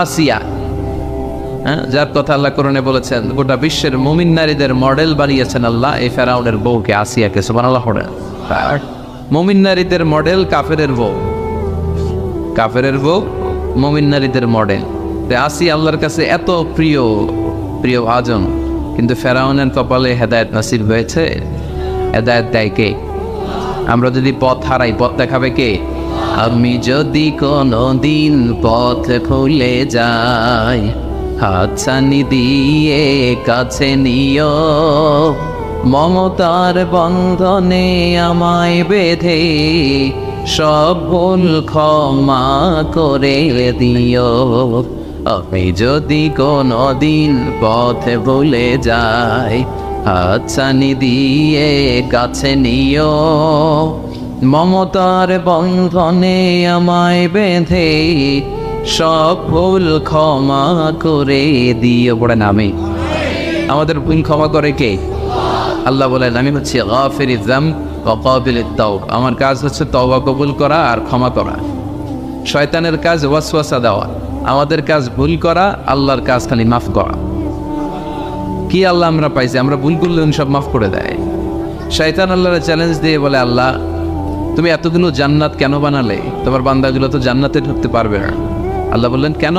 আসিয়া, যার কথা আল্লাহ কোরআনে বলেছেন গোটা বিশ্বের মুমিন নারীদের মডেল বানিয়েছেন আল্লাহ এই ফেরাউনের বউকে আসিয়াকে। সুবহানাল্লাহ। মুমিন নারীদের মডেল কাফেরের বউ, কাফেরের বউ মুমিন নারীদের মডেল। আসিয়া আল্লাহর কাছে এত প্রিয়, প্রিয় ভাজন, কিন্তু ফেরাউনের কপালে হেদায়েত নসিব হয়েছে। হেদায়েত দেয় কে? আমরা যদি পথ হারাই, পথ দেখাবে কে? আমি যদি কোনো দিন পথ ভুলে যাই, হাতছানি দিয়ে কাছে নিও, মমতার বন্ধনে আমায় বেঁধে সব ভুল ক্ষমা করে দিও। আমি যদি কোনো দিন পথ ভুলে যাই, হাতছানি দিয়ে কাছে নিও, মমতার বন্ধনে আমায় বেঁধে সব ভুল ক্ষমা করে দিও। পড়েন আমি। আমাদের ভুল ক্ষমা করে কে? আল্লাহ বলেন আমি হচ্ছে গাফিরিয যামব ওয়া কাবিলিত তাওব। আমার কাজ হচ্ছে তওবা কবুল করা আর ক্ষমা করা। শয়তানের কাজ ওয়াসওয়াসা দেওয়া, আমাদের কাজ ভুল করা, আল্লাহর কাজ খালি মাফ করা। কি আল্লাহ আমরা পাইছি? আমরা ভুল করলে উনি সব মাফ করে দেয়। শয়তান আল্লাহর চ্যালেঞ্জ দিয়ে বলে, আল্লাহ তুমি এতগুলো জান্নাত কেন বানালে? তোমার বান্দাগুলো তো জান্নাতে ঢুকতে পারবে না। আল্লাহ বললেন কেন?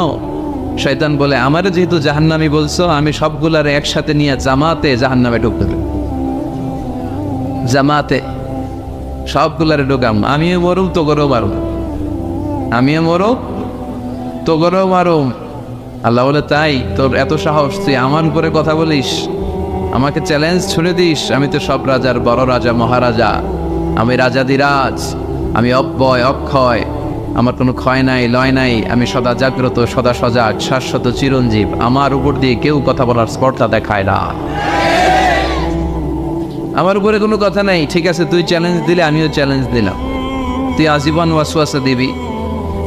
শয়তান বলে, আমার যেহেতু জাহান্নামী বলছো, আমি সবগুলার একসাথে নিয়ে জামাতে জাহান্নামে ঢুকতে দেব। জামাতে সবগুলারে ঢুকাম, আমিও মরুম তো গরো মারুম, আমিও মরো তো গরো মারুম। আল্লাহ বলে, তাই তোর এত সাহস, তুই আমার উপরে কথা বলিস, আমাকে চ্যালেঞ্জ ছুড়ে দিস? আমি তো সব রাজার বড় রাজা, মহারাজা, আমি রাজাদিরাজ, আমি অব্যয় অক্ষয়, আমার কোনো ক্ষয় নাই লয় নাই, আমি সদা জাগ্রত, সদা সজাগ, শাশ্বত চিরঞ্জীব, আমার উপর দিয়ে কেউ কথা বলার স্পর্ধা দেখায় না, আমার উপরে কোনো কথা নাই। ঠিক আছে, তুই চ্যালেঞ্জ দিলে আমিও চ্যালেঞ্জ দিলাম। তুই আজীবন ওয়াসওয়াসা দিবি,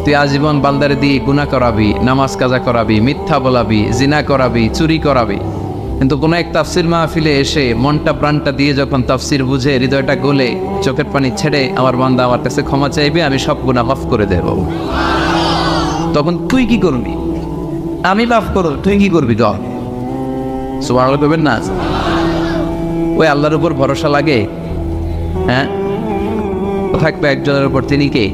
তুই আজীবন বান্দারে দিয়ে গুনাহ করাবি, নামাজ কাজা করাবি, মিথ্যা বলাবি, জিনা করাবি, চুরি করাবি, কিন্তু কোনো এক তাফসির মাহফিলে এসে মনটা প্রাণটা দিয়ে যখন তাফসির বুঝে, হৃদয়টা গলে, চোখের পানি ছেড়ে আমার বান্দা আমার কাছে ক্ষমা চাইবে, আমি সব গুনাহ মাফ করে দেব। তখন তুই কি করবি? আমি মাফ করব, তুই কি করবি? গ সুবহানাল্লাহ করবেন না? ওই আল্লাহর উপর ভরসা লাগে? হ্যাঁ, থাকবে একজনের উপর, তিনি কে?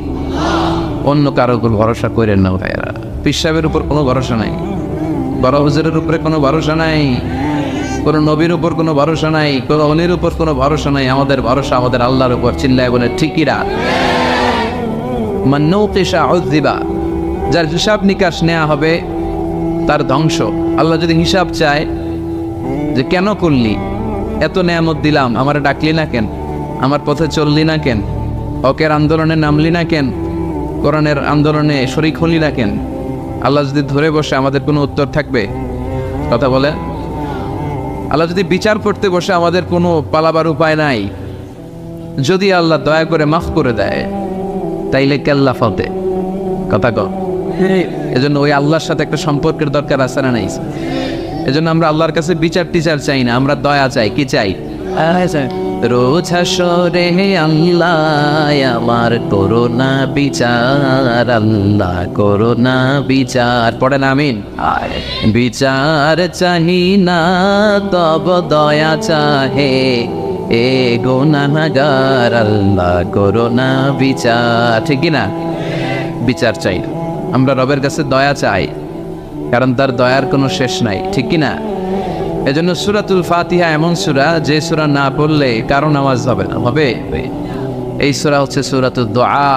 অন্য কারোর উপর ভরসা করেন না ভাইয়েরা। পীর সাহেবের উপর কোনো ভরসা নাই, বড় হুজুরের উপরে কোনো ভরসা নাই, কোন নবীর উপর কোনো ভরসা নাই, কোন অলির উপর কোনো ভরসা নাই। আমাদের ভরসা আমাদের আল্লাহর উপর। চিল্লায় বলে ঠিকিরা। মান নুকিশা উযযিবা, যার হিসাব নিকাশ নেওয়া হবে তার ধ্বংস। আল্লাহ যদি হিসাব চায় যে কেন করলি, এত নেয়ামত দিলাম, আমারে ডাকলি না কেন, আমার পথে চললি না কেন, হকের আন্দোলনে নামলি না কেন, কোরআনের আন্দোলনে শরীক হলি না কেন, আল্লাহ যদি ধরে বসে আমাদের কোনো উত্তর থাকবে? কথা বলে। আল্লাহ যদি বিচার করতে বসে আমাদের কোনো পালাবার উপায় নাই। যদি আল্লাহ দয়া করে মাফ করে দেয়, তাইলে কেল্লা ফতে। কথা কর। এজন্য ওই আল্লাহর সাথে একটা সম্পর্কের দরকার আছে না নাই? এজন্য আমরা আল্লাহর কাছে বিচার টিচার চাই না, আমরা দয়া চাই। কি চাই? রোজ হাসরে আল্লাহ আমার করোনা বিচার, আল্লাহ করোনা বিচার। পড়েন আমিন। বিচার চাহি না তব দয়া চাহে, এ গুনাহগার, আল্লাহ করোনা বিচার। ঠিক না? বিচার চাই, আমরা রবের কাছে দয়া চাই, কারণ তার দয়ার কোনো শেষ নাই। ঠিক কিনা? এজন্য সূরাতুল ফাতিহা এমন সূরা, যে সূরা না পড়লে কারো নামাজ হবে না। হবে? এই সূরা হচ্ছে সূরাতুদ দুআ,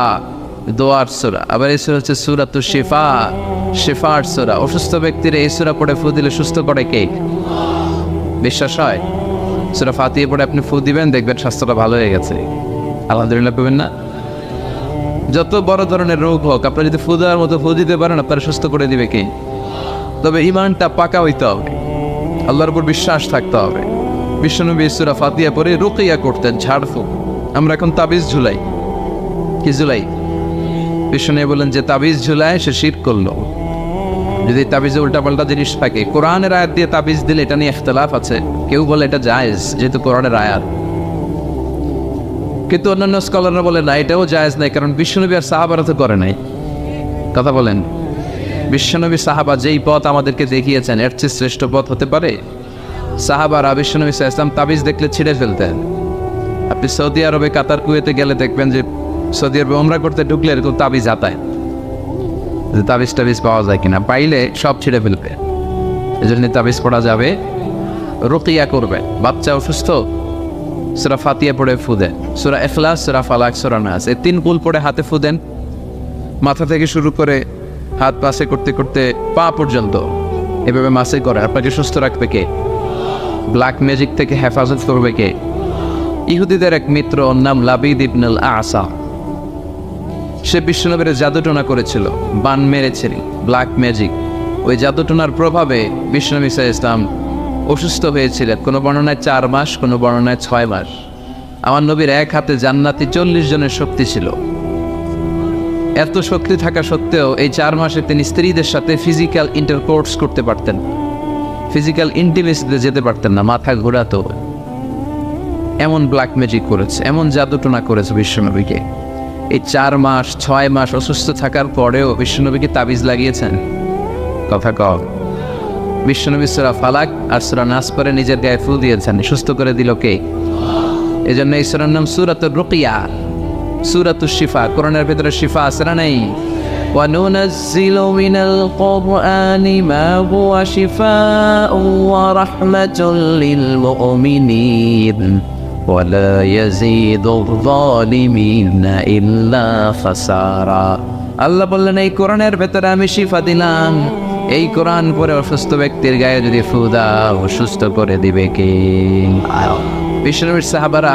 দোয়ার সূরা। আবার এই সূরা হচ্ছে সূরাতুশ শিফা, শিফার সূরা। অসুস্থ ব্যক্তির এই সূরা পড়ে ফু দিলে সুস্থ করে কে? বিশ্বাস হয়? সূরা ফাতিহা পড়ে আপনি ফু দিবেন, দেখবেন স্বাস্থ্যটা ভালো হয়ে গেছে। আলহামদুলিল্লাহ পাবেন না? যত বড় ধরনের রোগ হোক, আপনারা যদি ফু দেওয়ার মতো ফু দিতে পারেন, আপনারা সুস্থ করে দিবে কে? তবে ঈমানটা পাকা হইতে হবে, আল্লাহর উপর বিশ্বাস থাকতে হবে। বিশ্বনবী সূরা ফাতিহা পড়ে রুকিয়া করতেন, ঝাড়ফুঁক। আমরা এখন তাবিজ ঝুলাই। কি ঝুলাই? বিশ্বনবী বলেন যে তাবিজ ঝুলায় সে শিরক করলো। যদি তাবিজে উল্টাপাল্টা জিনিস থাকে, কোরআনের আয়াত দিয়ে তাবিজ দিলে এটা নিয়ে ইখতিলাফ আছে। কেউ বলে এটা জায়েজ, যেহেতু কোরআনের আয়াত। কিন্তু অন্যান্য স্কলাররা বলে না, এটাও জায়েজ নাই, কারণ বিশ্বনবী আর সাহাবারা তো করে নাই। কথা বলেন, বিশ্বনবী সাহাবা যেই পথ আমাদেরকে দেখিয়েছেন এর চেয়ে শ্রেষ্ঠ পথ হতে পারে? সাহাবারা বিশ্বনবী সাল্লাল্লাহু আলাইহি ওয়াসাল্লাম তাবিজ দেখলে ছিঁড়ে ফেলতেন। আপনি সৌদি আরবে, কাতার, কুয়েতে গেলে দেখবেন যে সৌদি আরবে উমরা করতে ঢুকলে এরকম তাবিজ আতায়, যে তাবিজ টাবিজ পাওয়া যায় কিনা, পাইলে সব ছিঁড়ে ফেলবে। এই জন্য তাবিজ পড়া যাবে, রুকিয়া করবে। বাচ্চা অসুস্থ, সূরা ফাতিহা পড়ে ফু দেন, সূরা ইখলাস, সূরা ফালাক, সূরা নাস, এই 3 কুল পড়ে হাতে ফু দেন। মাথা থেকে শুরু করে হাত পাশে করতে করতে পা পর্যন্ত এভাবে মাসে করে। আপনাকে সুস্থ রাখবে কে? ব্ল্যাক ম্যাজিক থেকে হেফাজত করবে কে? ইহুদিদের এক মিত্র, ওর নাম লাবিদ ইবনুল আসা। সে বিশ্বনবীর জাদুটোনা করেছিল, বান মেরেছিল, ব্ল্যাক ম্যাজিক। ওই জাদুটোনার প্রভাবে বিশ্বনবী সাল্লাল্লাহু আলাইহি ওয়াসাল্লাম অসুস্থ হয়েছিলেন। কোনো বর্ণনায় 4 মাস, কোনো বর্ণনায় 6 মাস। আমার নবীর এক হাতে জান্নাতি 40 জনের শক্তি ছিল। এত শক্তি থাকা সত্ত্বেও এই 4 মাসে তিনি স্ত্রীদের সাথে ফিজিক্যাল ইন্টারকোর্স করতে পারতেন, ফিজিক্যাল ইন্টিমেসিতে যেতে পারতেন না, মাথা ঘোরাতো। এমন ব্ল্যাক ম্যাজিক করেছে, এমন জাদুটোনা করেছে বিশ্বনবীকে। এই 4 মাস 6 মাস অসুস্থ থাকার পরেও বিশ্বনবীকে তাবিজ লাগিয়েছেন? কথা কও। বিশ্বনবী সূরা ফালাক আর সূরা নাস পরে নিজের গায়ে ফু দিয়েছেন, সুস্থ করে দিল কে? এজন্য এই সূরার নাম সূরাতুর রুকিয়া, সূরাতুশ শিফা। কোরআনের ভিতরে শিফা আছে না নাই? ওয়া নুনাজ্জিলু মিনাল কুরআনি মা হুয়া শিফাউন ওয়া রাহমাতুল লিল মুমিনিন ওয়া লা ইয়াজিদুয যালিমিনা ইল্লা খাসারা। আল্লাহ বললেন, এই কোরআনের ভেতরে আমি শিফা দিলাম। এই কোরআন পরে অসুস্থ ব্যক্তির গায়ে যদি ফু দাও, সুস্থ করে দিবে কে? বিশ্বনবীর সাহাবারা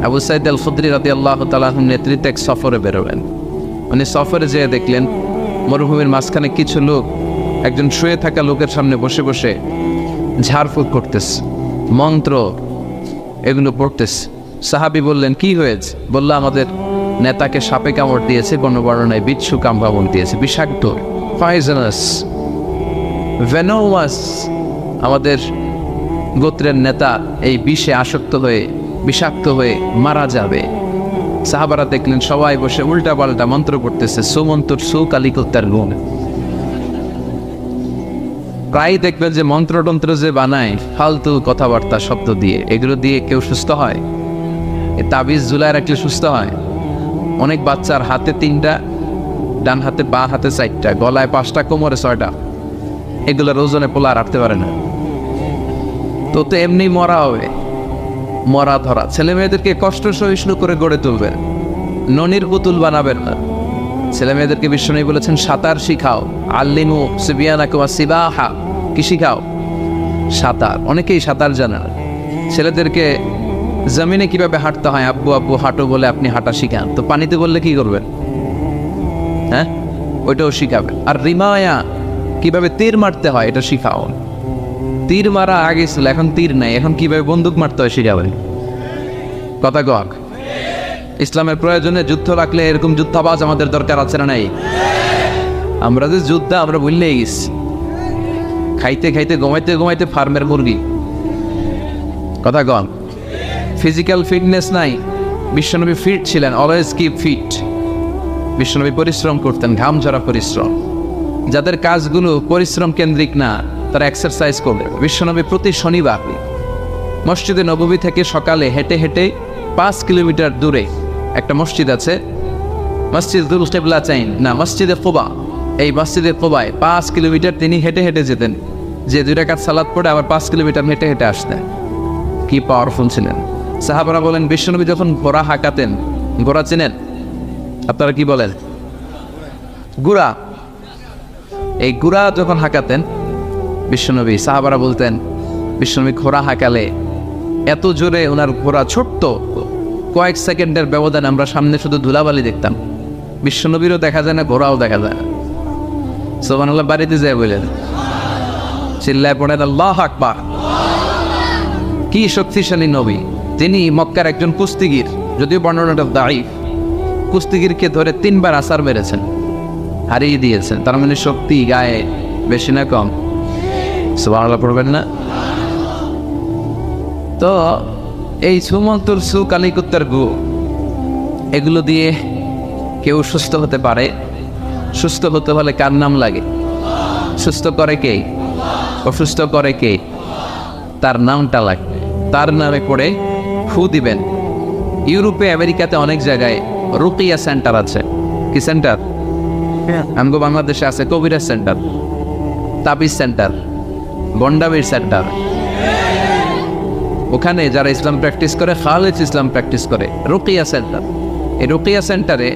আবু সাঈদ আল খুদরি রাদিয়াল্লাহু তাআলা আনহুর নেতৃত্বে এক সফরে বেরোলেন। উনি সফরে যেয়ে দেখলেন মরুভূমির মাঝখানে কিছু লোক একজন শুয়ে থাকা লোকের সামনে বসে বসে ঝাড়ফুঁক করতেছে, মন্ত্র এগুলো পড়তেছে। সাহাবী বললেন, কি হয়েছে? বলল, আমাদের নেতাকে সাপে কামড় দিয়েছে, কোনো বর্ণনায় বিচ্ছু কামড় দিয়েছে, বিষাক্ত, পয়জনাস, ভেনোমাস। আমাদের গোত্রের নেতা এই বিষে আসক্ত হয়ে, বিষাক্ত হয়ে মারা যাবে। সাহাবারা দেখলেন সবাই বসে উল্টা পাল্টা মন্ত্র পড়তেছে, সুমন্তর সু কালিকোত্তার গুণ। প্রায় দেখবেন যে মন্ত্রতন্ত্র যে বানায় ফালতু কথাবার্তা শব্দ দিয়ে, এগুলো দিয়ে কেউ সুস্থ হয়? এ তাবিজ ঝুলায় রাখলে সুস্থ হয়? অনেক বাচ্চার হাতে 3টা, ডান হাতে, বাঁ হাতে 4টা, গলায় 5টা, কোমরে 6টা। এগুলোর ওজনে পোলা রাখতে পারে না। তো এমনি মরা হবে, মরা ধরা। ছেলে মেয়েদেরকে কষ্ট সহিষ্ণু করে গড়ে তুলবেন, ননির পুতুল বানাবেন না। ছেলে মেয়েদেরকে বিশ্বনবী বলেছেন, সাঁতার শিখাও, আল্লিমু সিবিয়ানাকুম সিবাহা। কি শিখাও? সাঁতার। অনেকেই সাঁতার জানে না। ছেলেদেরকে জমিনে কিভাবে হাঁটতে হয়, আব্বু আব্বু হাঁটো বলে আপনি হাঁটা শিখান, তো পানিতে বললে কি করবেন? হ্যাঁ, ওইটাও শিখাবেন। আর রিমায়া, কিভাবে তীর মারতে হয়, এটা শিখাও। তীর মারা আগে ছিল, এখন তীর নাই, এখন কিভাবে বন্দুক মারতে হয় শিখাবেন। কথা কক। ইসলামের প্রয়োজনে যুদ্ধ রাখলে এরকম যুদ্ধাবাজ আমাদের দরকার আছে না নাই? আমরা যে যুদ্ধ আমরা ভুললেই গেছি। খাইতে খাইতে ঘুমাইতে ঘুমাইতে ফার্মের মুরগি। কথা কন। ফিজিক্যাল ফিটনেস নাই। বিশ্বনবী ফিট ছিলেন, অলওয়েজ কিপ ফিট। বিশ্বনবী পরিশ্রম করতেন, ঘাম ঝরা পরিশ্রম। যাদের কাজগুলো পরিশ্রম কেন্দ্রিক না, তারা এক্সারসাইজ করবে। বিশ্বনবী প্রতি শনিবার মসজিদে নববী থেকে সকালে হেঁটে হেঁটে 5 কিলোমিটার দূরে একটা মসজিদ আছে, মসজিদুল কিবলাতাইন না, মসজিদে কুবা। এই মসজিদে কুবায় 5 কিলোমিটার তিনি হেঁটে হেঁটে যেতেন, যে 2 রাকাত সালাত পড়ে আবার 5 কিলোমিটার হেঁটে হেঁটে আসতেন। কি পাওয়ারফুল ছিলেন। সাহাবারা বলেন, বিশ্বনবী যখন ঘোড়া হাঁকাতেন, ঘোড়া চেনেন আপনারা? কি বলেন? গুড়া। এই গুড়া যখন হাঁকাতেন বিশ্বনবী, সাহাবারা বলতেন বিশ্বনবী ঘোড়া হাঁকালে এত জোরে ওনার ঘোড়া ছোট্ট, কয়েক সেকেন্ডের ব্যবধানে আমরা সামনে শুধু ধুলাবালি দেখতাম। বিশ্বনবীরও দেখা যায় না, ঘোড়াও দেখা যায় না। সুবহানাল্লাহ। বাড়িতে যায় বলেন, চিল্লায় পড়েন আল্লাহু আকবার। কি শক্তিশালী নবী। তিনি মক্কার একজন কুস্তিগির, যদিও বর্ণনাটা দাঈফ, কুস্তিগিরকে ধরে 3 বার আছাড় মেরেছেন, হারিয়ে দিয়েছেন। তার মানে শক্তি গায়ে বেশি না কম? সুবহানাল্লাহ পড়বেন না? তো এই সুমন্তুর সু কালিকুত্তার গু, এগুলো দিয়ে কেউ সুস্থ হতে পারে। সুস্থ হতে হলে কার নাম লাগে? সুস্থ করে কে? অসুস্থ করে কে? তার নামটা লাগবে, তার নামে পড়ে ফু দিবেন। ইউরোপে আমেরিকাতে অনেক জায়গায় রুকিয়া সেন্টার আছে। কি সেন্টার? আমগো বাংলাদেশে আছে কবিরাজ সেন্টার, তাবিজ সেন্টার, বন্ডামির সেন্টার। ওখানে যারা ইসলাম প্র্যাকটিস করে, খালেজ ইসলাম প্র্যাকটিস করে, রুকিয়া সেন্টার। এই রুকিয়া সেন্টারে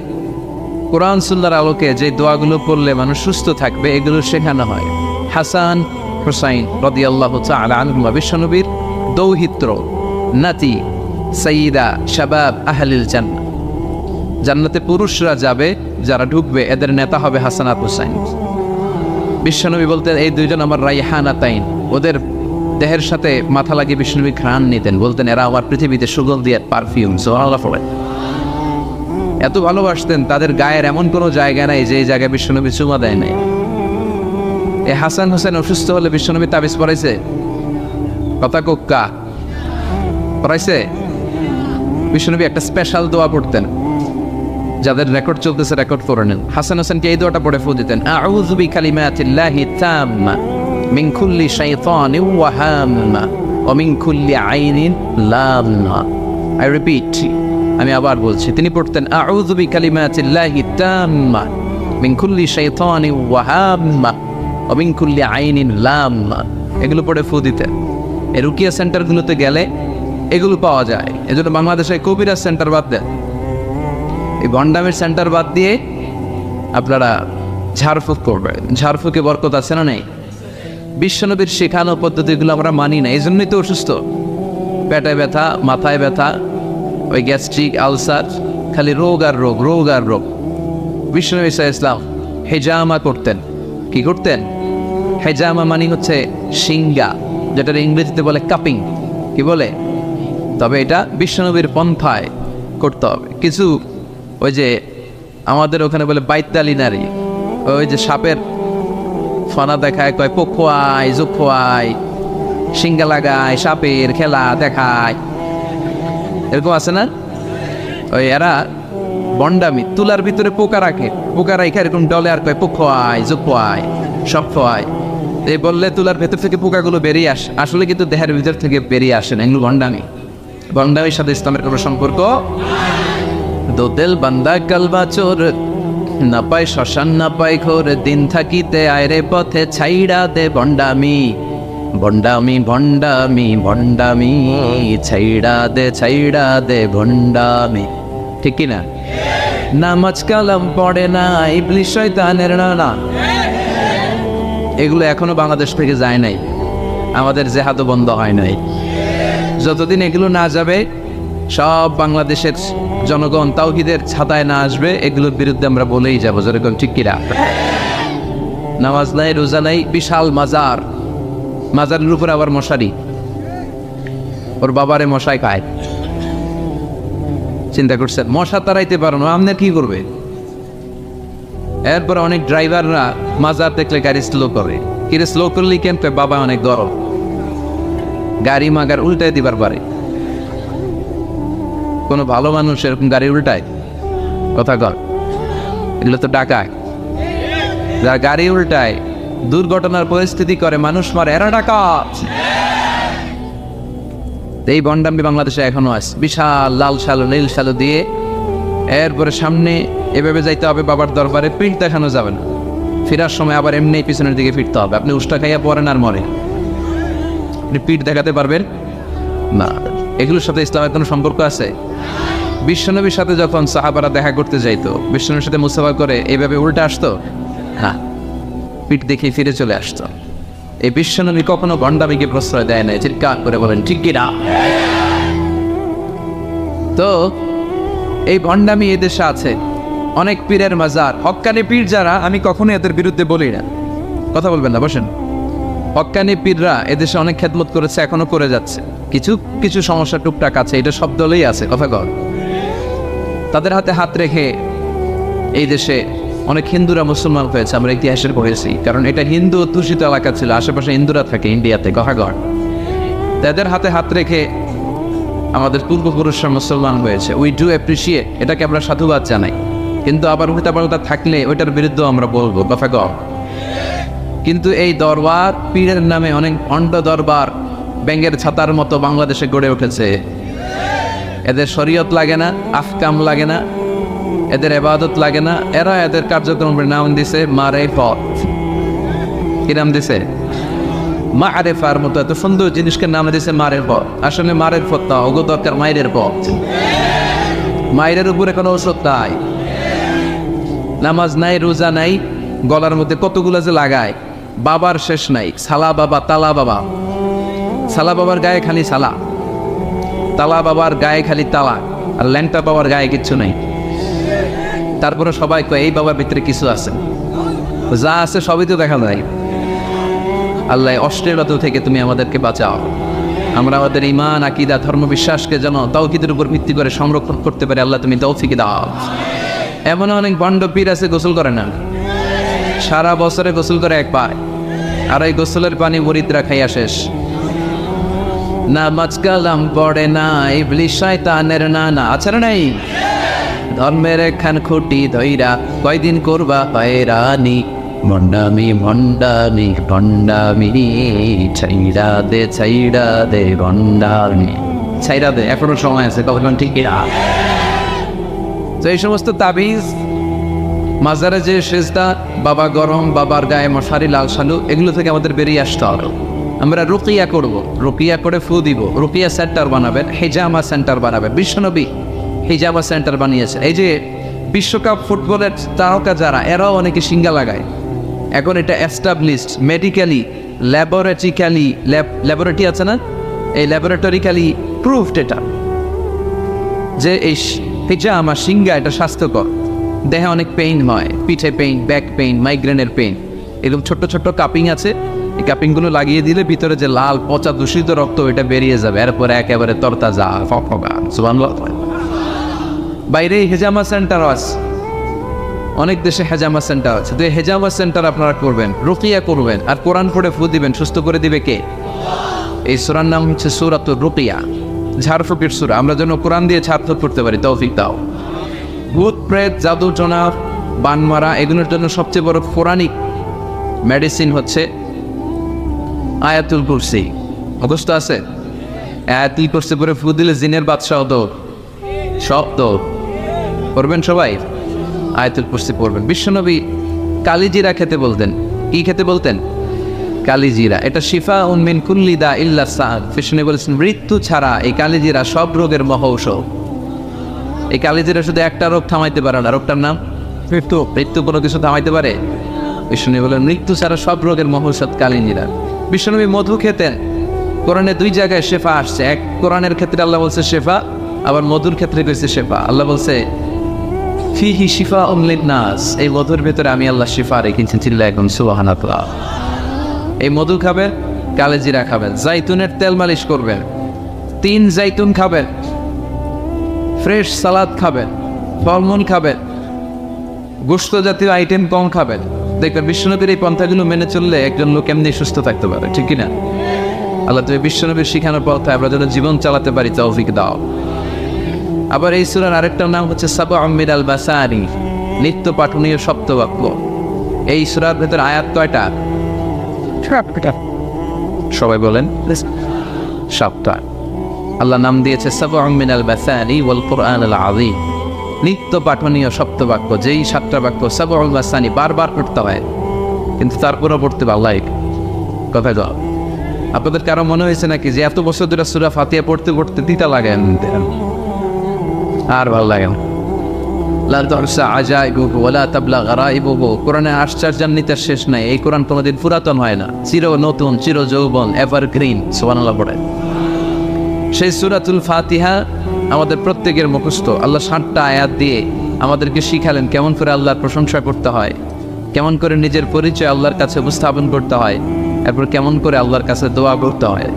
কোরআন সুন্নাহর আলোকে যে দোয়াগুলো পড়লে মানুষ সুস্থ থাকবে এগুলো শেখানো হয়। হাসান হুসাইন রাদিয়াল্লাহু তাআলা আনহুমা বিশ্বনবীর দৌহিত্র, নাতি, সাইয়্যিদা শাবাব আহলিল জান্নাহ। জান্নাতে পুরুষরা যাবে, যারা ঢুকবে এদের নেতা হবে হাসান আর হুসাইন। বিশ্বনবী বলতেন এই দুইজন আমার রাইহানাতাইন। ওদের দেহের সাথে মাথা লাগিয়ে বিশ্বনবী ঘ্রাণ নিতেন, বলতেন এরা আমার পৃথিবীতে সুগন্ধি আর পারফিউম। সুবহানাল্লাহ। এত ভালোবাসতেন, তাদের গায়ের এমন কোনো জায়গা নাই যে জায়গায় বিশ্বনবী চুমা দেয় নাই। এই হাসান হোসেন অসুস্থ হলে বিশ্বনবী তাবিজ পড়াইছে? কথা কোক্কা পড়াইছে? বিশ্বনবী একটা স্পেশাল দোয়া পড়তেন, যাদের রেকর্ড চলতেছে রেকর্ড করে নেন। হাসান হোসেনকে এই দোয়াটা পড়ে ফু দিতেন, আউযু বিকালিমাতিল্লাহি তাম্মা মিন কুল্লি শাইতানিন ওয়া হাম্মা ওয়া মিন কুল্লি আইনিন লাম্মা। আই রিপিট, আমি আবার বলছি। তিনি পড়তেন আউযু বিকালিমাতিল্লাহি তাম্মা মিন কুল্লি শাইতানিন ওয়া হাম্মা ওয়া মিন কুল্লি আইনিন লাম্মা। এগুলো পড়ে ফু দিতেন। এই রুকিয়া সেন্টারগুলোতে গেলে এগুলো পাওয়া যায়। এজন্য বাংলাদেশে কবিরাজ সেন্টার বাদ দেন, এই ভণ্ডামের সেন্টার বাদ দিয়ে আপনারা ঝাড়ফুঁক করবেন। ঝাড়ফুঁকে বরকত আছে না নেই? বিশ্বনবীর শেখানো পদ্ধতিগুলো আমরা মানি না, এই জন্যই তো অসুস্থ। পেটে ব্যথা, মাথায় ব্যথা, ওই গ্যাস্ট্রিক, আলসার, খালি রোগ আর রোগ, রোগ আর রোগ। বিশ্বনবী সাল্লাল্লাহু আলাইহি ওয়াসাল্লাম হেজামা করতেন। কি করতেন? হেজামা মানে হচ্ছে সিঙ্গা, যেটা ইংরেজিতে বলে কাপিং। কি বলে? তবে এটা বিশ্বনবীর পন্থায় করতে হবে। কিছু ওই যে আমাদের ওখানে বলে বাইতালি নারী, ওই যে সাপের ফানা দেখায়, কয় পোখোয়াই জোখোয়াই, সিঙ্গা লাগায়, সাপের খেলা দেখায়, এরকম আছে না? ওই এরা বন্ডামি, তুলার ভিতরে পোকা রাখে, পোকা রাখে এরকম ডলে আর কয় পোখোয়াই জোখোয়াই সব খোয়াই। এই বললে তুলার ভেতর থেকে পোকাগুলো বেরিয়ে আসে, আসলে কিন্তু দেহের ভিতর থেকে বেরিয়ে আসে না। এগুলো বন্ডামি। বন্ডামির সাথে ইসলামের কোনো সম্পর্ক। দো দিল বান্দা কালবা চোর, না পায় শ্মশান না পায় ঘোর, দিন থাকিতে আয়রে পথে ছাইড়া দে বন্ডামি, বন্ডামি ভন্ডামি ভন্ডামি, ছাইড়া দে ভন্ডামি। ঠিক কিনা? নামাজ কালাম পড়ে না, ইবলিস শয়তানের নানা। এগুলো এখনো বাংলাদেশ থেকে যায় নাই, আমাদের জেহাদও বন্ধ হয় নাই। যতদিন এগুলো না যাবে, সব বাংলাদেশের জনগণ তাওহীদের ছাতায় না আসবে, এগুলোর বিরুদ্ধে আমরা বলেই যাবো। যেরকম ঠিক কিনা? নামাজ নাই, রোজা নাই, বিশাল মাজার, মাজারের উপর আবার মশারি, ওর বাবারে মশাই খায়। চিন্তা করছেন? মশা তাড়াইতে পারো না, আপনার কি করবে? এরপরে অনেক ড্রাইভাররা মাজার দেখলে গাড়ি স্লো করে। কিরে স্লো করলেই কেন? বাবা অনেক গরম, গাড়ি মাগার উল্টায় দিবার পারে। কোনো ভালো মানুষ এরকম গাড়ি উল্টায়? কথা কর, এগুলো তো ডাকায়। যারা গাড়ি উল্টায়, দুর্ঘটনার পরিস্থিতি করে, মানুষ মারে, এরা ডাকাত। এই বন্ডামি বাংলাদেশে এখনো আছে। বিশাল লাল শালো নীল শালো দিয়ে এরপরে সামনে এভাবে যাইতে হবে বাবার দরবারে, পিঠ দেখানো যাবে না। ফেরার সময় আবার এমনি পিছনের দিকে ফিরতে হবে। আপনি উষ্টা খাইয়া পড়েন আর মরে, আপনি পিঠ দেখাতে পারবেন না। এগুলোর সাথে ইসলামের কোনো সম্পর্ক আছে? বিশ্বনবীর সাথে যখন সাহাবারা দেখা করতে যাইতো, বিশ্বনবীর সাথে মুসাফা করে এইভাবে উল্টে আসতো? হ্যাঁ, পিঠ দেখে ফিরে চলে আসতো। এই বিশ্বনবী কখনো ভণ্ডামিকে প্রশ্রয় দেয় না। চিৎকার করে বলেন ঠিক কিনা? তো এই ভণ্ডামি এদেশে আছে, অনেক পীরের মাজার, হক্কানি পীর যারা, আমি কখনো এদের বিরুদ্ধে বলি না। কথা বলবেন না, বসেন। হক্কানি পীররা এদেশে অনেক খেদমত করেছে, এখনো করে যাচ্ছে। কিছু কিছু সমস্যা টুকটাক আছে, এটা সব দলেই আছে। কথা কর। তাদের হাতে হাত রেখে এই দেশে অনেক হিন্দুরা মুসলমান হয়েছে, আমরা ইতিহাসের পড়েছি। কারণ এটা হিন্দু অধ্যুষিত এলাকা ছিল, আশেপাশে হিন্দুরা থাকে ইন্ডিয়াতে, গহাগড়। তাদের হাতে হাত রেখে আমাদের পূর্বপুরুষরা মুসলমান হয়েছে। উই ডু অ্যাপ্রিসিয়েট, এটাকে আমরা সাধুবাদ জানাই। কিন্তু আবার উল্টাপাল্টা থাকলে ওইটার বিরুদ্ধেও আমরা বলবো। কথা কম। কিন্তু এই দরবার পীরের নামে অনেক ভণ্ড দরবার ব্যাঙের ছাতার মতো বাংলাদেশে গড়ে উঠেছে। এদের শরীয়ত লাগে না, আহকাম লাগে না, এদের ইবাদত লাগে না, এরা এদের কার্যক্রমের নাম দিছে মারেফত। কি নাম দিছে? মারেফার মতো এত সুন্দর জিনিসকে নাম দিছে মারেফত। আসলে মারেফত না, ওগো দরকার মায়ের পথ। মায়ের উপরে কোনো ওষুধ নাই, নামাজ নাই, রোজা নাই, গলার মধ্যে কতগুলো যে লাগায়, বাবার শেষ নাই। সালা বাবা, তালা বাবা, সালা বাবার গায়ে খালি সালা, তালা বাবার গায়ে খালি তালা, আর ল্যাংটা বাবার গায়ে কিচ্ছু নেই। তারপরে সবাই কয় এই বাবার ভিতরে কিছু আছে, যা আছে সবই তো দেখা যায়। আল্লাহ অশ্লীলতা থেকে তুমি আমাদেরকে বাঁচাও। আমরা আমাদের ঈমান, আকীদা, ধর্ম বিশ্বাসকে যেন তাওহীদের উপর ভিত্তি করে সংরক্ষণ করতে পারি। আল্লাহ তুমি তৌফিক দাও। এমন অনেক ভণ্ড পীর আছে গোসল করে না, সারা বছরে গোসল করে একবার, আর এই গোসলের পানি মুরিদরা খাইয়া শেষ। নামাজ কালাম পড়ে না, ইবলিস শয়তানের নানা। আছে না নাই? ধর্মের একখান খুঁটি ধইরা কয়দিন করবা হয়রানি, ভণ্ডামি ভণ্ডামি ভণ্ডামি, ছাইড়া দে ভণ্ডামি, ছাইড়া দে। এখনো সময় আছে, কখন ঠিক না। তো এই সমস্ত তাবিজ, মাজারে যে সেজদা, বাবা গরম, বাবার গায়ে মশারি, লাল শালু, এগুলো থেকে আমাদের বেরিয়ে আসতে হবে। আমরা রুকিয়া করব, রুকিয়া করে ফু দিব, রুকিয়া সেন্টার বানাবেন, হেজামা সেন্টার বানাবেন। বিশ্বনবী হেজামা সেন্টার বানিয়েছে। এই যে বিশ্বকাপ ফুটবলের তারকা যারা, এরাও অনেকে সিঙ্গা লাগায়। এখন এটা এস্টাবলিশড মেডিকেলি, ল্যাবরেটরিক্যালি, ল্যাবরেটরি আছে না, এই ল্যাবরেটরিক্যালি প্রুভড এটা, যে এই হেজামা সিঙ্গা এটা স্বাস্থ্যকর। দেহে অনেক পেইন হয়, পিঠে পেইন, ব্যাক পেইন, মাইগ্রেনের পেইন, এরকম ছোট্ট ছোট্ট কাপিং আছে। এই কাপিংগুলো লাগিয়ে দিলে ভিতরে যে লাল পচা দূষিত রক্ত, এটা বেরিয়ে যাবে। এরপরে একেবারে তরতাজা ফকফকা। সুবহানাল্লাহ। বাইরে হেজামা সেন্টার আছে, অনেক দেশে হেজামা সেন্টার আছে। তো এই হেজামা সেন্টার আপনারা করবেন, রুকিয়া করবেন, আর কোরআন পড়ে ফু দিবেন। সুস্থ করে দিবে কে? এই সূরার নাম হচ্ছে সূরাতুর রুকিয়া, ঝাড়ফুঁকের সূরা। আমরা যেন কোরআন দিয়ে ঝাড়ফুঁক করতে পারি, তৌফিক দাও। ভূত প্রেত, জাদু টোনা, বানমারা, এগুলোর জন্য সবচেয়ে বড় পৌরাণিক মেডিসিন হচ্ছে আয়াতুল কুরসি। মুখস্থ আছে? আয়াতুল কুরসি করে ফু দিলে জিনের বাদশাহ দৌড়, সব দৌড়। পড়বেন সবাই, আয়াতুল কুরসি পড়বেন। বিশ্বনবী কালিজিরা খেতে বলতেন। কি খেতে বলতেন? কালিজিরা। এটা শিফা মিন কুল্লি দা ইল্লা সাদ। বিশ্বনবী বলেছেন মৃত্যু ছাড়া এই কালিজিরা সব রোগের মহৌষধ। এই কালিজিরা শুধু একটা রোগ থামাইতে পারে না, রোগটার নাম মৃত্যু। মৃত্যু কোনো কিছু থামাইতে পারে? বিশ্বনবী বলেন মৃত্যু ছাড়া সব রোগের মহৌষধ কালিজিরা। বিশ্বনবী মধু খেতেন। কোরআনে দুই জায়গায় শেফা আসছে। এক কোরআনের ক্ষেত্রে আল্লাহ বলছে শেফা, আবার মধুর ক্ষেত্রে কইছে শেফা। আল্লাহ বলছে ফিহি শিফা লিন-নাস, এই মধুর ভেতরে আমি আল্লাহ শিফা রেখেছি। চিল্লায় এখন সুবহানাল্লাহ। এই মধু খাবেন, কালিজিরা খাবেন, জাইতুনের তেল মালিশ করবেন, 3 জাইতুন খাবেন, ফ্রেশ সালাদ খাবেন, ফলমূল খাবেন, গোশত জাতীয় আইটেম কম খাবেন। দেখবেন বিশ্বনবীর এই পন্থাগুলো মেনে চললে একজন লোক এমনি সুস্থ থাকতে পারে, ঠিক কিনা? আল্লাহ তুমি বিশ্বনবীর শিখানোর পথে আমরা যেন জীবন চালাতে পারি, তৌফিক দাও। আবার এই সূরার আরেকটা নাম হচ্ছে সাবউম মিনাল মাসানি, নিত্য পাঠনীয় সপ্তবাক্য। এই সূরার ভেতর আয়াত কয়টা? সবাই বলেন। 7টা। আল্লাহ নাম দিয়েছে সাবউম মিনাল মাসানি ওয়াল কুরআনুল আযীম, নিত্য পাঠনীয় সপ্তবাক্য। যেই 7টা বাক্য সাবউল মাসানি বারবার পড়তে হয়, কিন্তু তারপরও পড়তে ভালো লাগে। কথায় যাও, আপনাদের কারো মনে হয়েছে নাকি যে এত বছর ধরে সূরা ফাতিহা পড়তে পড়তে তিতা লাগে আর ভালো লাগে? লা তুহসা আজাইবুহু ওয়ালা তাবলা গারাইবুহু। কোরআনে আশ্চর্যান্বিতার শেষ নাই। এই কোরআন কোনোদিন পুরাতন হয় না, চির নতুন, চির যৌবন, এভারগ্রিন। সুবহানাল্লাহ পড়ে। সেই সূরাতুল ফাতিহা আমাদের প্রত্যেকের মুখস্থ। আল্লাহ 7টা আয়াত দিয়ে আমাদেরকে শিখালেন কেমন করে আল্লাহর প্রশংসা করতে হয়, কেমন করে নিজের পরিচয় আল্লাহর কাছে উপস্থাপন করতে হয়, এরপর কেমন করে আল্লাহর কাছে দোয়া করতে হয়।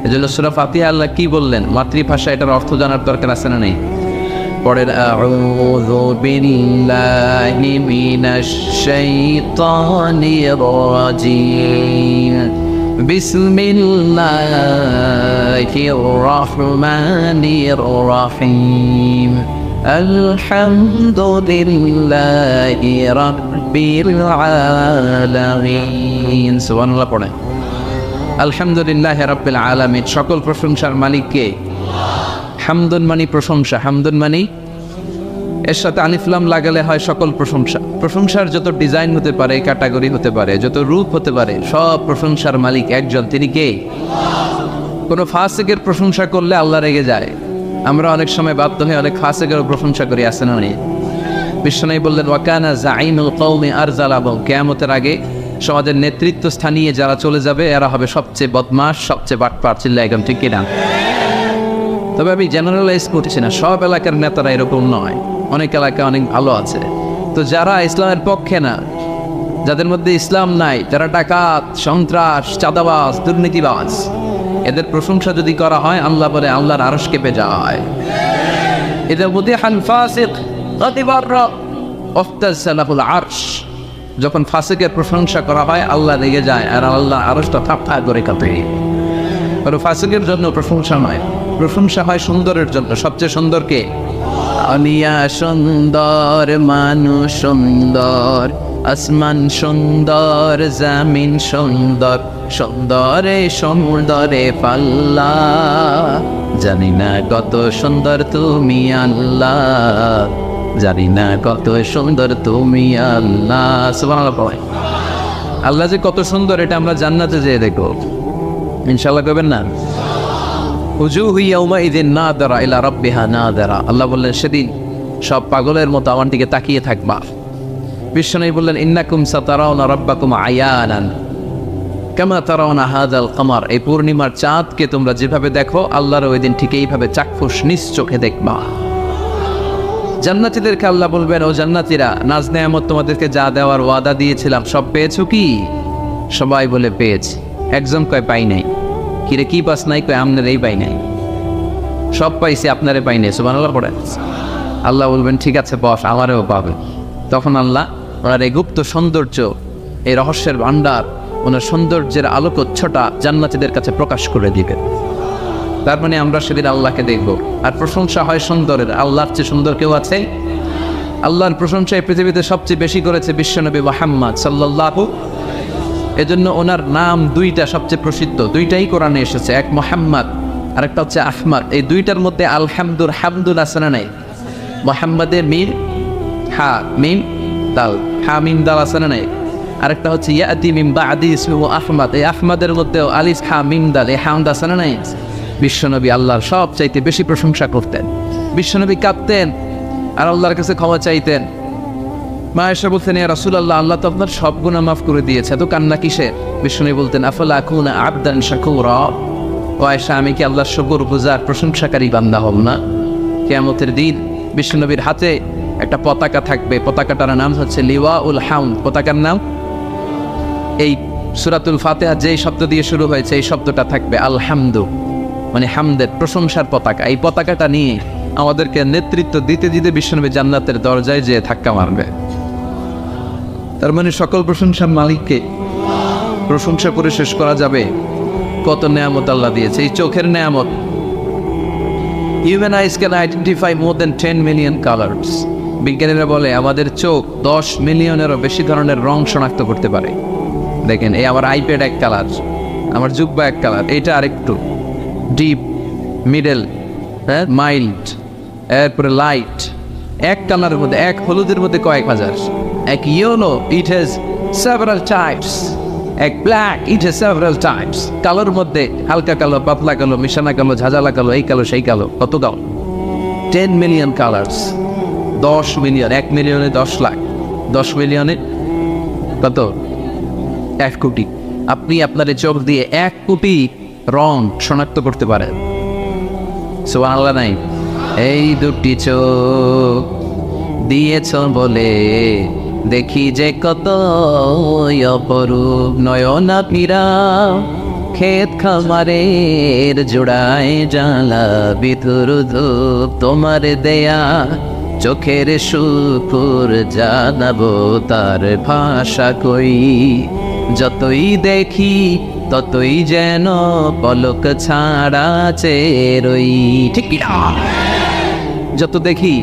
এজন্য সূরা ফাতিহা আল্লাহ কি বললেন, মাতৃভাষা, এটার অর্থ জানার দরকার আছে না নেই? পড়েন আউযু বিল্লাহি মিনাশ শাইতানির রাজিম, বিসমিল্লাহির রহমানির রহিম, আলহামদুলিল্লাহি রাব্বিল রাব্বিল আলামিন। সুবহানাল্লাহ পড়ে। আলহামদুলিল্লাহি রাব্বিল আলামিন। সকল প্রশংসার মালিক কে? হামদুন মানি প্রশংসা, হামদুন মানি এর সাথে আলিফ লাম লাগালে হয় সকল প্রশংসা। প্রশংসার যত ডিজাইন হতে পারে, ক্যাটাগরি হতে পারে, যত রূপ হতে পারে, সব প্রশংসার মালিক একজন, তিনি কে? কোনো ফাসিকের প্রশংসা করলে আল্লাহ রেগে যায়। আমরা অনেক সময় বাধ্য হয়ে অনেক ফাসিকের প্রশংসা করি, আসে না? বিশ্বনবী বললেন ওয়াকানা যাইমুল কওমি আরজালাহুম, কিয়ামতের আগে সমাজের নেতৃত্ব স্থানীয় যারা চলে যাবে এরা হবে সবচেয়ে বদমাশ, সবচেয়ে বাটপার। চিল্লা একদম ঠিক কিনা? তবে আমি জেনারেলাইজ করছি না, সব এলাকার নেতারা এরকম নয়, অনেক এলাকা অনেক ভালো আছে। তো যারা ইসলামের পক্ষে না, যাদের মধ্যে ইসলাম নাই, যারা ডাকাত, সন্ত্রাস, চাঁদাবাজ, দুর্নীতিবাজ, এদের প্রশংসা যদি করা হয় আল্লাহ বলে আল্লাহর আরশ কেঁপে যায়। ইযা মুদিহাল ফাসিক গাদিবাররা ওয়াফতাসালাহুল আরশ, যখন ফাসিকের প্রশংসা করা হয় আল্লাহ রেগে যায় আর আল্লাহ আরশটা থাপথা করে কাঁপে। আর ফাসিকের জন্য প্রশংসা নয়, প্রশংসা হয় সুন্দরের জন্য। সবচেয়ে সুন্দর কে? আলিয়া সুন্দর, মানুষ সুন্দর, আসমান সুন্দর, জামিন সুন্দর, সুন্দরে সুন্দরে পাল্লা, জানি না কত সুন্দর তুমি আল্লাহ, জানি না কত সুন্দর তুমি আল্লাহ। সুবহানাল্লাহ পড়ে। আল্লাহ যে কত সুন্দর এটা আমরা জান্নাতে যেয়ে দেখব ইনশাআল্লাহ। করবেন না? উজুহু ইয়াউমাইযিন নাযিরা ইলা রাব্বিহা নাযিরা। আল্লাহ বললেন সেদিন সব পাগলের মতো আমার দিকে তাকিয়ে থাকবা। বিশ্বনবী বললেন ইন্নাকুম সাতারাউনা রাব্বাকুম আয়ানান কামা তারাউনা হাযাল কমার, এই পূর্ণিমার চাঁদকে তোমরা যেভাবে দেখো আল্লাহর ওই দিন ঠিক এইভাবে চাক্ষুষ নিজ চোখে দেখবা। জান্নাতীদেরকে আল্লাহ বলবেন ও জান্নাতীরা, নাজ নেয়ামত তোমাদেরকে যা দেওয়ার ওয়াদা দিয়েছিলাম সব পেয়েছো কি? সবাই বলে পেয়েছি। একজন কয় পাই নাই। কিরে কি পাস নাই? কয় আপনার এই পাই নাই। সব পাইছি, আপনারে পাই নাই। সুবহানাল্লাহ পড়ে। আল্লাহ বলবেন ঠিক আছে বস, আমারেও পাবে। তখন আল্লাহ ওনার এই গুপ্ত সৌন্দর্য, এই রহস্যের ভান্ডার, ওনার সৌন্দর্যের আলোকচ্ছটা জান্নাতীদের কাছে প্রকাশ করে দিবেন। তার মানে আমরা সেদিন আল্লাহকে দেখব। আর প্রশংসা হয় সুন্দরের। আল্লাহর চেয়ে সুন্দর কেউ আছে? আল্লাহর প্রশংসা এই পৃথিবীতে সবচেয়ে বেশি করেছে বিশ্বনবী মুহাম্মদ সাল্লাল্লাহু। এজন্য ওনার নাম দুইটা সবচেয়ে প্রসিদ্ধ, দুইটাই কোরআনে এসেছে। এক মুহাম্মদ আর একটা হচ্ছে আহমদ। এই দুইটার মধ্যে আলহামদুর হামদুল আছে না নাই? মুহাম্মদে মিম হা মিম দাল, হা মিম দাল আছে না নাই? আরেকটা হচ্ছে ইয়াতি মিন বাদি ইসমুহু আহমদ। এই আহমদের মধ্যেও আলিফ হা মিম দাল, এই হামদ আছে না নাই? বিশ্বনবী আল্লাহর সব চাইতে বেশি প্রশংসা করতেন। বিশ্বনবী কাঁদতেন আর আল্লাহর কাছে ক্ষমা চাইতেন। মা আয়েশা বলতেন ইয়া রাসূলুল্লাহ, আল্লাহ তো আপনার সব গুনাহ মাফ করে দিয়েছে, তো কান্না কিসের? বিশ্বনবী বলতেন আফালা আকুনা আবদান শাকুরা, ও আয়েশা আমি কি আল্লাহর শুকরগুজার প্রশংসাকারী বান্দা হব না? কিয়ামতের দিন বিশ্বনবীর হাতে একটা পতাকা থাকবে, পতাকাটার নাম হচ্ছে লিওয়াউল হামদ। পতাকার নাম এই সূরাতুল ফাতিহা যেই শব্দ দিয়ে শুরু হয়েছে এই শব্দটা থাকবে, আলহামদু মানে হামদের, প্রশংসার পতাকা। এই পতাকাটা নিয়ে আমাদেরকে নেতৃত্ব দিতে দিতে বিশ্বনবী জান্নাতের দরজায় যেয়ে ধাক্কা মারবে। তার মানে সকল প্রশংসার মালিককে প্রশংসা করে শেষ করা যাবে। কত নেয়ামত আল্লাহ দিয়েছে। এই চোখের নেয়ামত। Human eyes can identify more than 10 million colors. বিজ্ঞানীরা বলে আমাদের চোখ 10 মিলিয়নেরও বেশি ধরনের রং শনাক্ত করতে পারে। দেখেন এই আমার আইপ্যাড এক কালার, আমার জুব্বা এক কালার, এটা আরেকটু ডিপ, মিডল, হ্যাঁ মাইল্ড, এরপরে লাইট। এক কালারের মধ্যে, এক হলুদের মধ্যে কয়েক হাজার। এক yellow it has several types, এক black it has several types. কালোর মধ্যে হালকা কালো, পাতলা কালো, মিশানা কালো, ঝাঁঝালা কালো, এই কালো সেই কালো। কত কালো? 10 মিলিয়ন কালার্স। 10 মিলিয়ন, 1 মিলিয়নে 10 লাখ, 10 মিলিয়নে কত? 1 কোটি। আপনি আপনার চোখ দিয়ে 1 কোটি রং শনাক্ত করতে পারেন। সুবহানাল্লাহ নাই? এই দুটি চোখ দিয়েছ বলে দেখি যে কত অপরূপ, নয়না পীরা ক্ষেত খামারের জোড়ায় জ্বালা বিধুর ধূপ, তোমার দেয়া চোখের শুকুর জানাবো তার ভাষা কই, যতই দেখি ততই যেন পলক ছাড়া চেরই। ঠিক না? যত দেখি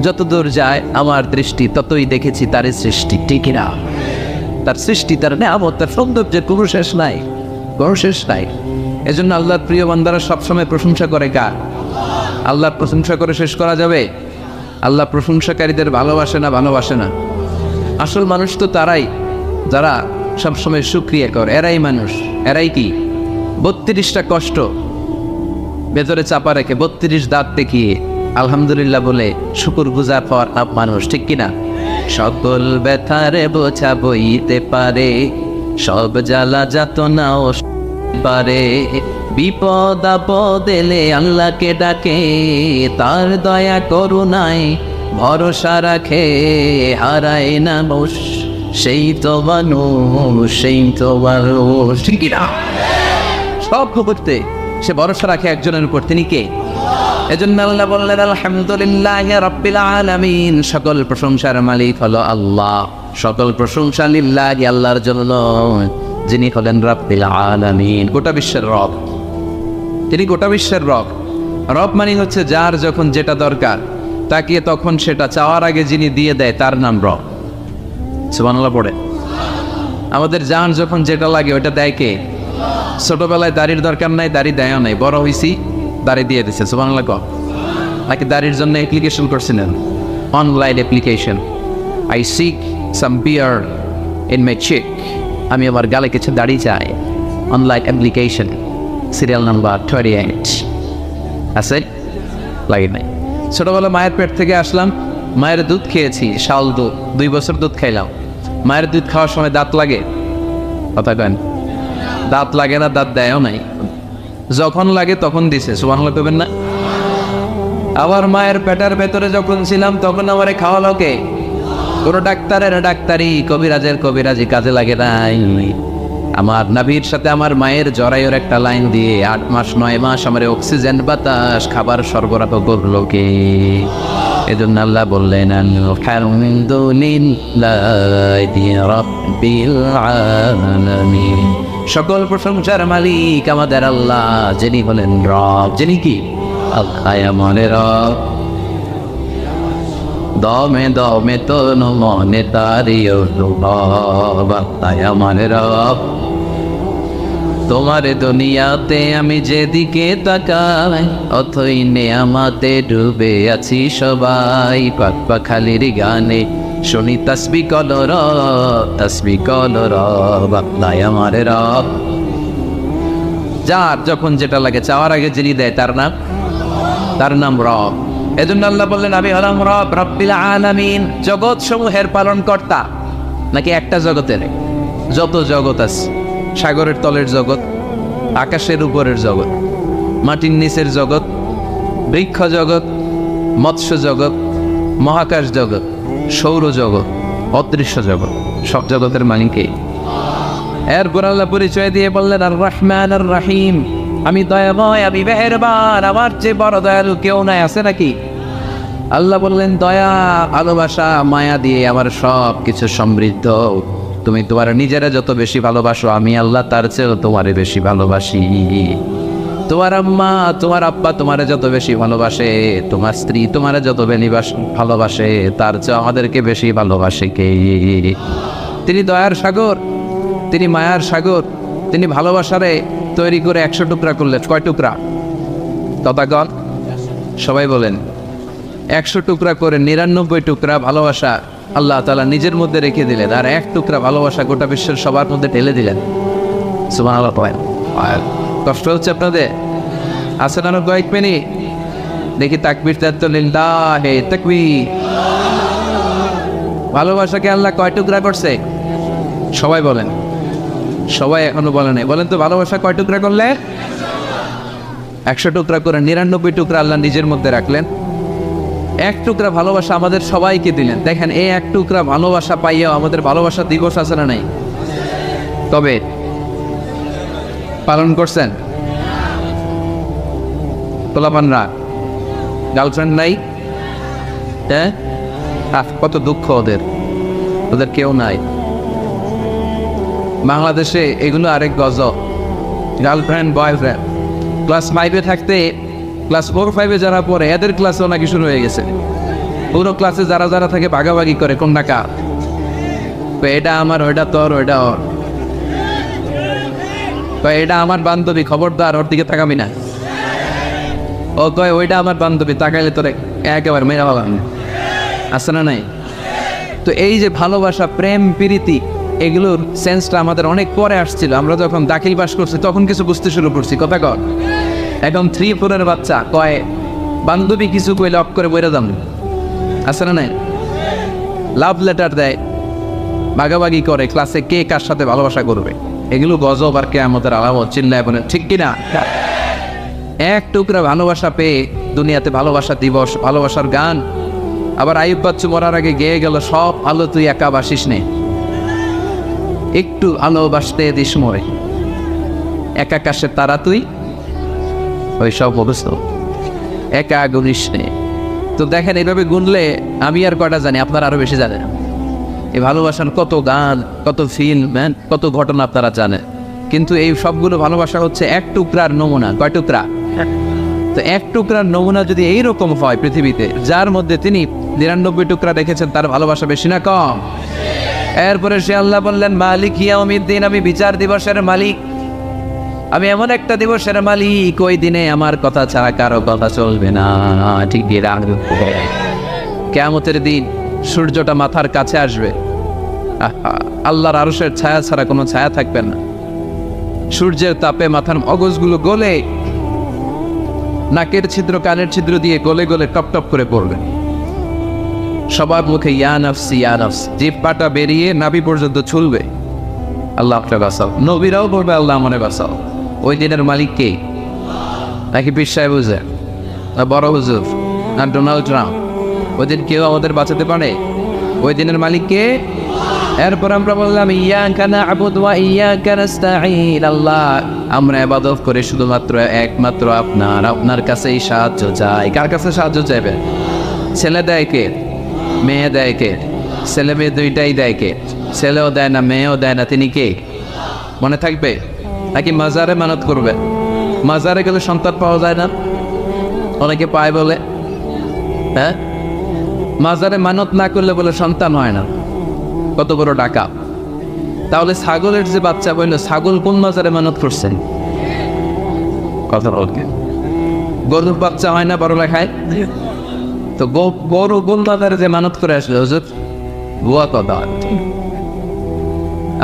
যতদূর যায় আমার দৃষ্টি ততই দেখেছি তারই সৃষ্টি, ঠিক না? তার সৃষ্টি, তার নেয়ামত, তার সৌন্দর্যের কোনো শেষ নাই, কোনো শেষ নাই। এজন্য আল্লাহর প্রিয় বান্দারা সবসময় প্রশংসা করে কার? আল্লাহর প্রশংসা করে শেষ করা যাবে? আল্লাহ প্রশংসাকারীদের ভালোবাসে না? ভালোবাসে না? আসল মানুষ তো তারাই যারা সবসময় শুকরিয়া করে। এরাই মানুষ। এরাই কি 32টা কষ্ট ভেতরে চাপা রেখে 32 দাঁত দেখিয়ে আলহামদুলিল্লাহ বলে শুকুর গুজার হওয়ার মানুষ, ঠিক কিনা? সকল ব্যথারে বোঝা বইতে পারে, সব জ্বালা যাতনাও পারে, বিপদ আপদ এলে আল্লাহকে ডাকে, তার দয়া করুণায় ভরসা রাখে, হারায় না মোষ, সেই তো মানুষ, সেই তো মানুষ, ঠিক না? সব করতে সে ভরসা রাখে একজনের উপর, তিনি কে? এজন্য আল্লাহ বললেন আলহামদুলিল্লাহি রাব্বিল আলামিন, সকল প্রশংসার মালিক হলো আল্লাহ। সকল প্রশংসা লিল্লাহি, আল্লাহর জন্য, যিনি হলেন রাব্বিল আলামিন, গোটা বিশ্বের রব। তিনি গোটা বিশ্বের রব। রব মানে হচ্ছে যার যখন যেটা দরকার তাকে তখন সেটা চাওয়ার আগে যিনি দিয়ে দেয় তার নাম রব। সুবহানাল্লাহ পড়ে। আমাদের জান যখন যেটা লাগে ওটা দেয় কে? ছোটবেলায় দাড়ির দরকার নাই, দাড়ি দেয়ও নাই, বড় হয়েছি দাড়ি দিয়ে দিচ্ছে। সুবহানাল্লাহ কও। নাকি দাড়ির জন্য অ্যাপ্লিকেশন করছিলেন, online application, I seek some beard in my cheek, আমি আমার গালে কিছু দাড়ি চাই, অনলাইন অ্যাপ্লিকেশন, সিরিয়াল নাম্বার 28 আছে? লাগে নাই। ছোটবেলা মায়ের পেট থেকে আসলাম, মায়ের দুধ খেয়েছি, শাল দুধ, 2 বছর দুধ খাইলাম। মায়ের দুধ খাওয়ার সময় দাঁত লাগে? কথা কেন? দাঁত লাগে না, দাঁত দেয়ও নাই, যখন লাগে তখন দিছে। সুবহানাল্লাহ কইবেন না? আবার মায়ের পেটের ভেতরে যখন ছিলাম তখন আমারে খাওয়ালো কে? কোনো ডাক্তারের ডাক্তারি, কবিরাজের কবিরাজি কাজে লাগে নাই। আমার নাভির সাথে আমার মায়ের জরায়ুর একটা লাইন দিয়ে 8 মাস 9 মাস আমার অক্সিজেন বাতাস খাবার সরবরাহ করলো কে? এজন্য আল্লাহ বললেন আলহামদুলিল্লাহি রাব্বিল আলামিন, সকল প্রশংসার মালিক আমাদের আল্লাহ, যিনি হলেন রব, যিনি কি? আল্লাহ আমাদের রব। দমে দমে তন মনে তারি রব, আল্লাহ আমাদের রব। তোমার দুনিয়াতে আমি যেদিকে তাকাই অথই নেয়ামতে ডুবে আছি সবাই, পাক পাখালির গানে শুনি তাসবিহ কলর, তাসবিহ কলর, আল্লাহ আমার রব। যার যখন যেটা লাগে চাওয়ার আগে যিনি দেয় তার নাম রব। এজন্য আল্লাহ বললেন আমি হলাম রব, রব্বিল আলামিন, জগৎ সমূহের পালন কর্তা। নাকি একটা জগতের? যত জগৎ আছে, সাগরের তলের জগৎ, আকাশের উপরের জগৎ, মাটির নিচের জগৎ, বৃক্ষ জগৎ, মৎস্য জগৎ, মহাকাশ জগৎ, সৌর জগৎ, অদৃশ্য জগৎ, সব জগতের মালিককে। এরপর আল্লাহ পরিচয় দিয়ে বললেন আর রহমান আর রাহিম, আমি দয়াময়, আমি মেহেরবান, আমার চেয়ে বড় দয়ালু কেউ নাই, আছে নাকি? আল্লাহ বললেন দয়া, ভালোবাসা, মায়া দিয়ে আমার সব কিছু সমৃদ্ধ। তুমি তোমার নিজেরা যত বেশি ভালোবাসো আমি আল্লাহ তার চেয়েও তোমারে বেশি ভালোবাসি। তোমার আম্মা তোমার আব্বা তোমারে যত বেশি ভালোবাসে, তোমার স্ত্রী তোমারে যত ভালোবাসে, তার চেয়ে আমাদেরকে বেশি ভালোবাসে কে? তিনি দয়ার সাগর, তিনি মায়ার সাগর, তিনি ভালোবাসারে তৈরি করে 100 টুকরা করলেন। কয় টুকরা? তথাগত সবাই বলেন 100 টুকরা করে 99 টুকরা ভালোবাসা আল্লাহ তাআলা নিজের মধ্যে রেখে দিলেন, আর 1 টুকরা ভালোবাসা গোটা বিশ্বের সবার মধ্যে ঢেলে দিলেন। সুবহানাল্লাহ। কষ্ট হচ্ছে আপনাদের? আছে না কয়েক মিনিট? দেখি তাকবীর লিল্লাহ, তাকবীর। ভালোবাসাকে আল্লাহ কয় টুকরা করছে? সবাই বলেন। সবাই এখনো বলে নাই। বলেন তো ভালোবাসা কয় টুকরা করলে? 100 টুকরা করে 99 টুকরা আল্লাহ নিজের মধ্যে রাখলেন। 1 টুকরা ভালোবাসা আমাদের সবাইকে দিলেন। দেখেন এই 1 টুকরা ভালোবাসা পাইয়াও আমাদের ভালোবাসা দিবস আছে না নাই? তবে পালন করছেন? পোলাপানরা গার্লফ্রেন্ড নাই? হ্যাঁ, কত দুঃখ ওদের, ওদের কেউ নাই। বাংলাদেশে এগুলো আরেক গজব, গার্লফ্রেন্ড বয়ফ্রেন্ড। ক্লাস 5-এ থাকতে ক্লাস 4-5-এ যারা পড়ে এদের ক্লাসেও নাকি শুরু হয়ে গেছে। পুরো ক্লাসে যারা যারা থাকে ভাগাভাগি করে কোনটা কার, এটা আমার, ওইটা তোর, ওইটা ওর, এটা আমার বান্ধবী, খবরদার ওর দিকে তাকাবি না। ও কয় ওইটা আমার বান্ধবী, তাকাইলে তোর একেবারে মেয়েরা ভালো আসে না নাই। তো এই যে ভালোবাসা, প্রেম, প্রীতি, এগুলোর সেন্সটা আমাদের অনেক পরে আসছিল। আমরা যখন দাখিল পাস করছি তখন কিছু বুঝতে শুরু করছি, কথা কর। এখন 3-4 বাচ্চা কয় বান্ধবী কিছু কইলে অফ করে বইরা দাম, আসে না নাই। লাভ লেটার দেয়, ভাগাভাগি করে ক্লাসে কে কার সাথে ভালোবাসা করবে। এগুলো গজব আর কেয়ামতের আলামত, চিল্লায় বলেন ঠিক কিনা? এক টুকরা ভালোবাসা পেয়ে দুনিয়াতে ভালোবাসা দিবস, ভালোবাসার গান। আবার আইয়ুব বাচ্চু মরার আগে গেয়ে গেল, সব আলো তুই একা বাসিস নে, একটু ভালোবাসতে দিস মরে, একা আকাশের তারা তুই, ওই সব অবস্থ একা গুনিস নে। তো দেখেন এইভাবে গুনলে আমি আর কয়টা জানি, আপনারা আরো বেশি জানেন। এই ভালোবাসার কত গান, কত ফিল্ম, কত ঘটনা আপনারা জানেন। কিন্তু এই সবগুলো ভালোবাসা হচ্ছে এক টুকরার নমুনা। কয় টুকরা? তো এক টুকরার নমুনা যদি এইরকম হয় পৃথিবীতে, যার মধ্যে তিনি 99 টুকরা রেখেছেন, তার ভালোবাসা বেশি না কম? এরপরে সে আল্লাহ বললেন মালিক ইয়াউমিদ্দিন, আমি বিচার দিবসের মালিক, আমি এমন একটা দিবসের মালিক, ওই দিনে আমার কথা ছাড়া কারো কথা চলবে না। ঠিক কিয়ামতের দিন সূর্যটা মাথার কাছে আসবে, আল্লাহর আরশের ছায়া ছাড়া কোনো ছায়া থাকবে না। সূর্যের তাপে মাথার মগজগুলো গলে, নাকের ছিদ্র, কানের ছিদ্র দিয়ে গলে গলে টপ টপ করে পড়বে। সবার মুখে ইয়া নাফসি ইয়া নাফসি, জিহ্বাটা বেরিয়ে নাভি পর্যন্ত ছুলবে। আল্লাহ আপনাকে বাঁচাও। নবীরাও বলবে আল্লাহ মনে বাঁচাও। ওই দিনের মালিক কে? নাকি পীর সাহেব হুজুর, না বড় হুজুর, না ডোনাল্ড ট্রাম্প? ওই দিন কেউ আমাদের বাঁচাতে পারে? ওই দিনের মালিক কে? এরপর আমরা বললাম ইয়াকা না'বুদু ওয়া ইয়াকা নাস্তাঈন, আল্লাহ আমরা ইবাদত করি শুধুমাত্র একমাত্র আপনার, আপনার কাছেই সাহায্য চাই। কার কাছে সাহায্য চাইবে? ছেলে দেয় কে? মেয়ে দেয় কে? ছেলে মেয়ে দুইটাই দেয় কে? ছেলেও দেয় না, মেয়েও দেয় না, তিনি কে? মনে থাকবে? নাকি মাজারে মানত করবে? মাজারে গেলে সন্তান পাওয়া যায় না, অনেকে পায় বলে। হ্যাঁ, মাজারে মানত না করলে বলে সন্তান হয় না, কত বড় টাকা। তাহলে ছাগলের যে বাচ্চা বললো, ছাগল কোন মাজারে মানত করছেন? কথা বলকে। গরুর বাচ্চা হয় না বড় লেখায়? তো গরু কোন মাজারে যে মানত করে আসলে হুজুর? ভুয়া কথা।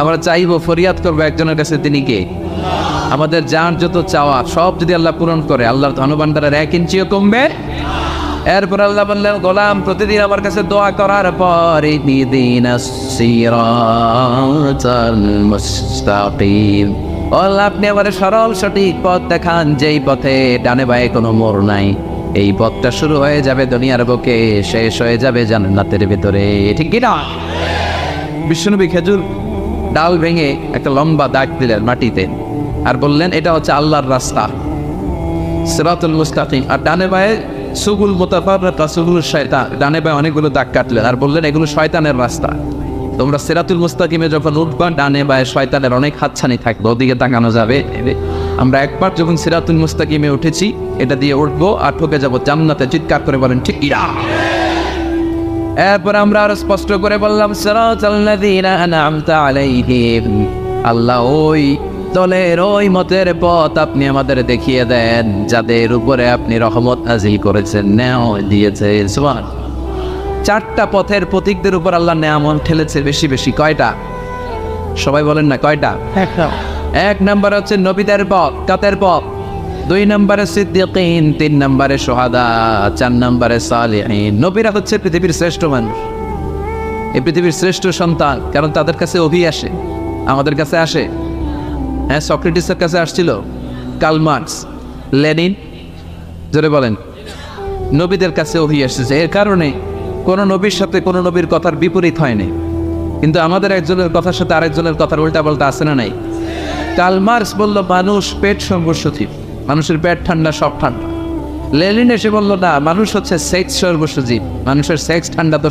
আমরা চাইবো, ফরিয়াদ করবো একজনের কাছে, তিনি কে? আমাদের যার যত চাওয়া সব যদি আল্লাহ পূরণ করে, আল্লাহর ধনভাণ্ডারের 1 ইঞ্চিও কমবে। এরপর আল্লাহ বললেন গোলাম প্রতিদিন আমার কাছে দোয়া করার পর ইহদিনাস সিরাতাল মুস্তাকিম, আল্লাহ আপনি আমার সরল সঠিক পথ দেখান, যেই পথে ডানে বায়ে কোনো মোড় নাই। এই পথটা শুরু হয়ে যাবে দুনিয়ার বুকে, শেষ হয়ে যাবে জান্নাতের ভিতরে। ঠিক কি না? বিশ্বনবী খেজুর ডাল ভেঙে একটা লম্বা দাগ দিলেন মাটিতে, আর বললেন এটা হচ্ছে আল্লাহর রাস্তা, সিরাতুল মুস্তাকিম। আর ডানে বায়ে সুগুল মুতাফাররিকা সুগুল শয়তান, ডানে বায়ে অনেকগুলো দাগ কাটলেন আর বললেন এগুলো শয়তানের রাস্তা। তোমরা সিরাতুল মুস্তাকিমে যখন উঠবা, ডানে বায়ে শয়তানের অনেক হাতছানি থাকবে, ওদিকে তাকানো যাবে। আমরা একবার যখন সিরাতুল মুস্তাকিমে উঠেছি, এটা দিয়ে উঠবো আর ঠকে যাবো জান্নাতে। চিৎকার করে বলেন ঠিক কিনা? এরপর আমরা আরো স্পষ্ট করে বললাম সিরাতাল্লাযীনা আন'আমতা আলাইহিম, আল্লাহ ওই দলের, ওই মতের পথ আপনি আমাদের দেখিয়ে দেন যাদের উপরে আপনি রহমত নাযিল করেছেন, নেয়ামত দিয়েছেন। সুবহান। 4টা পথের প্রতীকদের উপর আল্লাহ নেয়ামত ঠেলেছে বেশি বেশি। কয়টা? সবাই বলেন না কয়টা? 1 নম্বর হচ্ছে নবীদের পথ, কাতের পথ। 2 নম্বরে সিদ্দিকিন, 3 নম্বরে শুহাদা, 4 নম্বরে সালিহিন। নবীরা হচ্ছে পৃথিবীর শ্রেষ্ঠ মানুষ, এই পৃথিবীর শ্রেষ্ঠ সন্তান, কারণ তাদের কাছে ওহী আসে, আমাদের কাছে আসে। হ্যাঁ, সক্রেটিসের কাছে আসছিল, কার্ল মার্কস, লেনিন, জোরে বলেন। নবীদের কাছে ওহী এসেছে, এর কারণে কোনো নবীর সাথে কোনো নবীর কথার বিপরীত হয়নি। কিন্তু আমাদের একজনের কথার সাথে আরেকজনের কথার উল্টা পাল্টা আছে না নাই? কার্ল মার্কস বলল মানুষ পেট সর্বসজীব, মানুষের পেট ঠান্ডা, সব ঠান্ডা। লেনিন এসে বলল না, মানুষ হচ্ছে সেক্স সর্বসজীব, মানুষের সেক্স ঠান্ডা তো